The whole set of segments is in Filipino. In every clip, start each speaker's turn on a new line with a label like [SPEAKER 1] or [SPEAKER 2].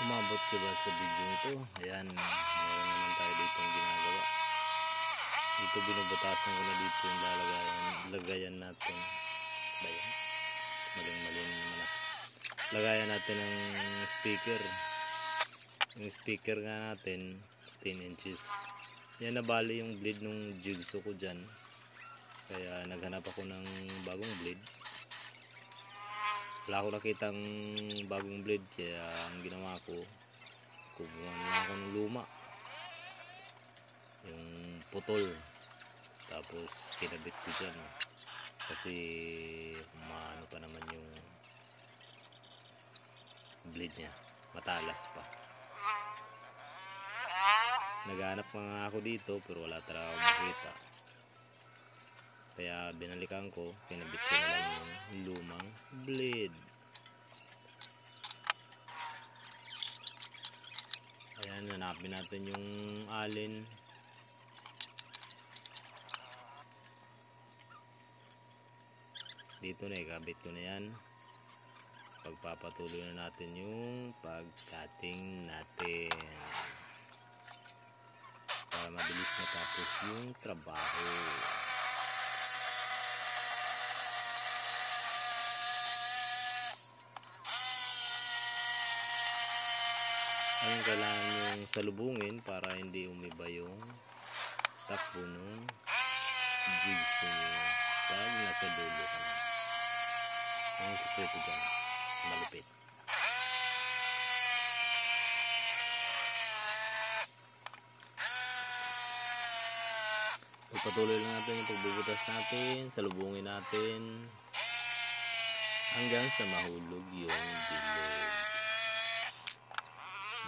[SPEAKER 1] Umabot ka ba sa video ito? Ayan, meron naman tayo dito yung ginagawa. Dito binubutasan ko na dito yung lagayan natin. Bayan, maling-mali naman na. Lagayan natin ng speaker. Yung speaker nga natin 10 inches. Yan na bali yung blade nung jigsaw ko dyan. Kaya naghanap ako ng bagong blade. Wala ako nakitang bagong blade, kaya ang ginawa ko, kumuha na ako ng luma, yung putol, tapos kinabit ko dyan kasi maano pa naman yung blade nya, matalas pa. Naghanap nga ako dito pero wala talaga akong makita, kaya binalikan ko, kinabit ko na lang yung lumang blade. Ayan, hanapin natin yung alin. Dito na, ikabit ko na yan. Pagpapatuloy na natin yung pag-cutting natin para mabilis matapos yung trabaho. Ang kailangan yung salubungin para hindi umiba yung takbo ng jigsaw nyo pag nasa dulo ka na. Ang sikreto dyan, malupit. Pagpatuloy lang natin yung pagbubutas natin, salubungin natin hanggang sa mahulog yung bilog.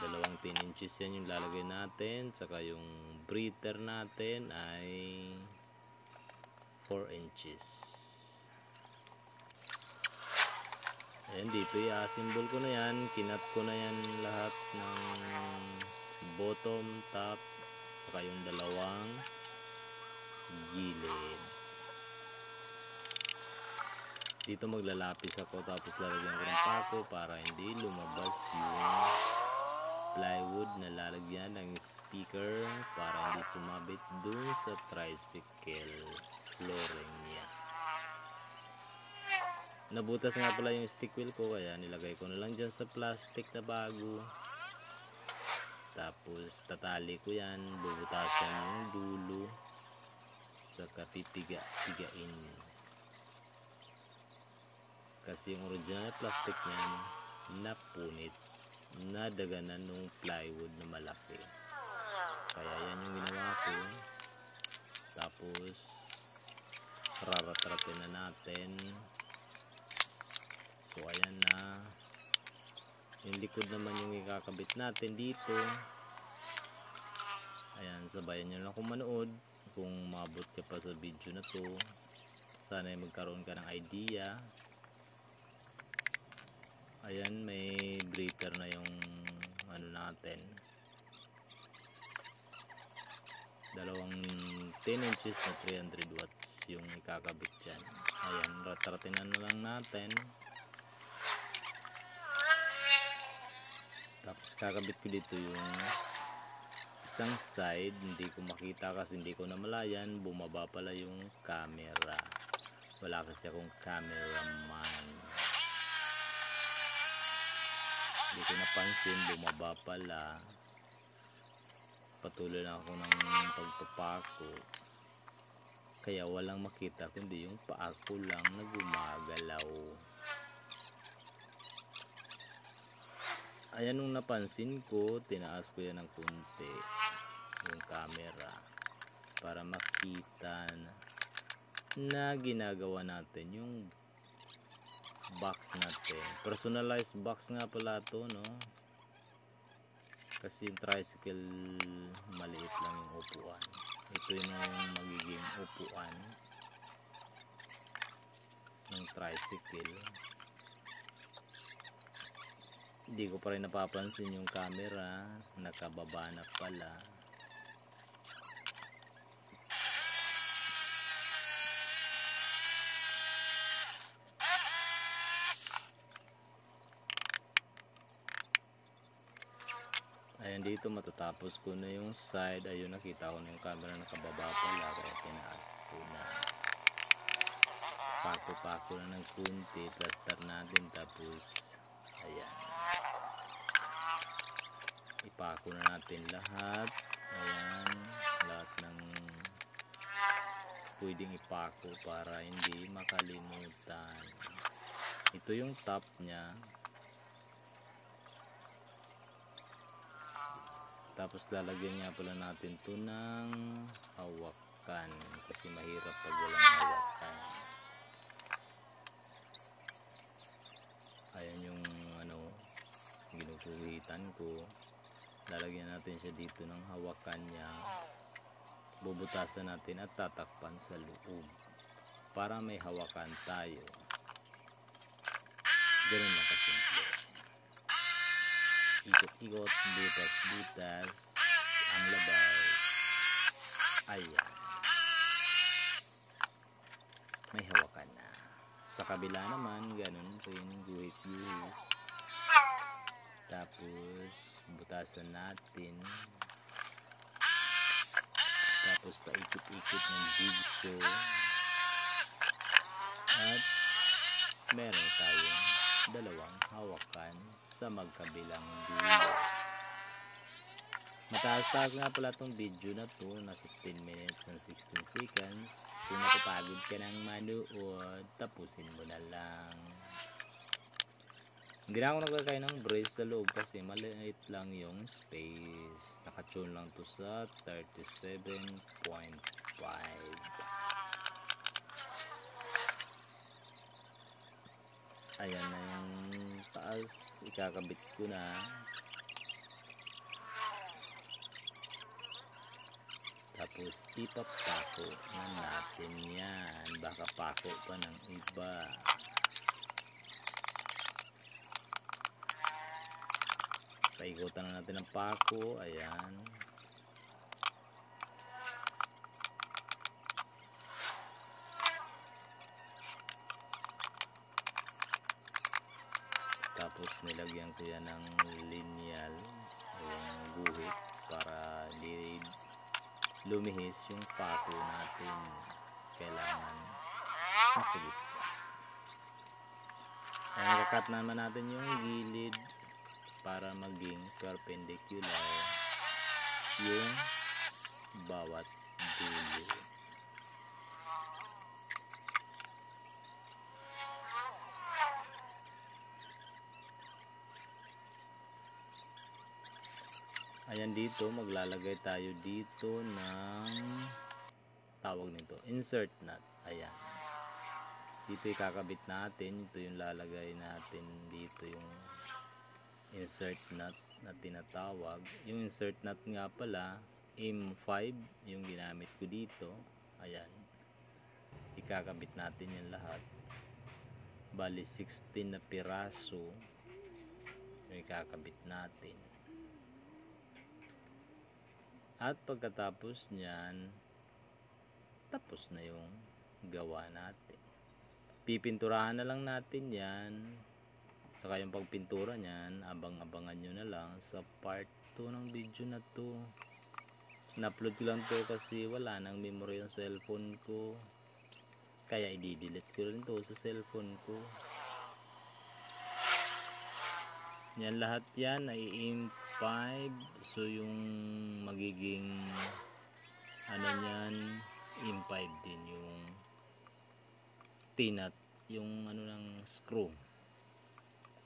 [SPEAKER 1] Dalawang 10 inches yan yung lalagay natin, saka yung breather natin ay 4 inches. Ayan, dito i-assemble ko na yan, kinat ko na yan lahat ng bottom, top, saka yung dalawang gilid. Dito maglalapis ako, tapos lalagyan ko ng pako para hindi lumabas yung plywood na lalagyan ng speaker para hindi sumabit dun sa tricycle flooring niya. Nabutas nga pala yung stick wheel ko, kaya nilagay ko na lang dyan sa plastic na bago. Tapos tatali ko yan, bubutasan yung dulo, saka pipiga-pigain. Kasi yung original plastic niyan napunit, nadaganan nung plywood na malaki, kaya yan yung ginawa ko. Tapos raratratin na natin. So ayan na, yung likod naman yung ikakabit natin dito. Ayan, sabayan nyo lang kung manood, kung mabot ka pa sa video na to. Sana ay magkaroon ka ng idea. Ayan, may breaker na yung ano natin, dalawang 10 inches na 300 watts yung ikakabit dyan. Ayan, ratratinan na lang natin. Tapos kakabit ko dito yung isang side, hindi ko makita kasi hindi ko namalayan, bumaba pala yung camera, wala kasi akong cameraman. Hindi ko napansin, bumaba pala. Patuloy na ako ng pagpapako, kaya walang makita kundi yung paa ko lang na gumagalaw. Ayan, nung napansin ko, tinaas ko yan ng kunti yung camera para makita na ginagawa natin yung box natin. Personalized box nga pala to, no? Kasi yung tricycle maliit lang yung upuan. Ito yung magiging upuan ng tricycle. Hindi ko pa rin napapansin yung camera, nakababa na pala. Ayan, dito matatapos ko na yung side. Ayun, nakita ko na yung camera nakababa pala, kaya tinaas ko na. Pako-pako na ng kunti, plaster natin, tapos ayan, ipako na natin lahat. Ayan, lahat ng pwedeng ipako para hindi makalimutan. Ito yung top nya. Tapos lalagyan nga pala natin to ng hawakan, kasi mahirap pag walang hawakan. Ayan yung ginuguhitan ko. Lalagyan natin siya dito ng hawakan nya. Bubutasan natin at tatakpan sa loob para may hawakan tayo. Ganun na kasimple. Ikot-ikot, butas-butas ang labay. Ayan, may hawakan na. Sa kabila naman, ganun rin, guhit-guhit. Tapos butasan natin, tapos paikot-ikot ng jigsaw, at meron tayong dalawang hawakan sa magkabilang dulo. Mataas-taas nga pala tong video na to, nasa 10 minutes and 16 seconds. Kung napapagod ka ng manood, tapusin mo na lang. Hindi na ako nagkakain ng brace sa loob kasi maliit lang yung space. Nakatune lang to sa 37.5. Ayan na yung taas, ikakabit ko na. Tapos ipapako na natin yan. Baka pako pa ng iba. Paikutan na natin ang pako. Ayan. Tapos nilagyan ko yan ng lineal, yung guhit, para di lumihis yung pako natin. Kailangan masigit. Ayan, kakat naman natin yung gilid para maging perpendicular yung bawat dulo. Ayan, dito maglalagay tayo dito ng tawag nito, insert nut. Ayan, dito ikakabit natin. Ito yung lalagay natin dito, yung insert nut na tinatawag. Yung insert nut nga pala, M5 yung ginamit ko dito. Ayan, ikakabit natin yan lahat. Bali 16 na piraso yung ikakabit natin. At pagkatapos nyan, tapos na yung gawa natin. Pipinturahan na lang natin yan. Saka yung pagpintura nyan, abang-abangan nyo na lang sa part 2 ng video na to. Na-upload ko lang to kasi wala nang memory yung cellphone ko. Kaya i-delete ko rin to sa cellphone ko. Yan, lahat yan ay M5. So yung magiging nyan, M5 din yung T-nut, yung ng screw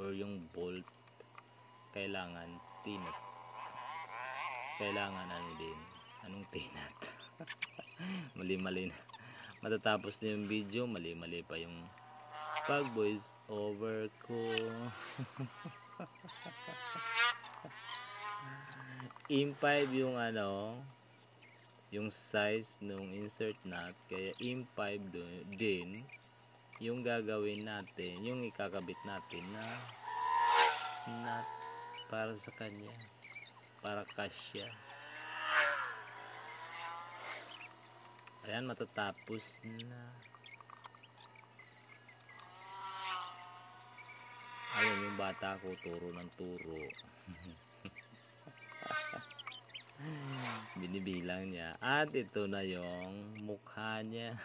[SPEAKER 1] or yung bolt. Kailangan T-nut. Kailangan din, anong T-nut? Mali-mali na. Matatapos na yung video, mali-mali pa yung pag voice over ko. M5 yung yung size nung insert nut, kaya M5 din yung gagawin natin, yung ikakabit natin na nut para sa kanya, para kasya. Ayan, matatapos na. Ayun yung bata ko, turo ng turo. Binibilang niya. At ito na yung mukha niya.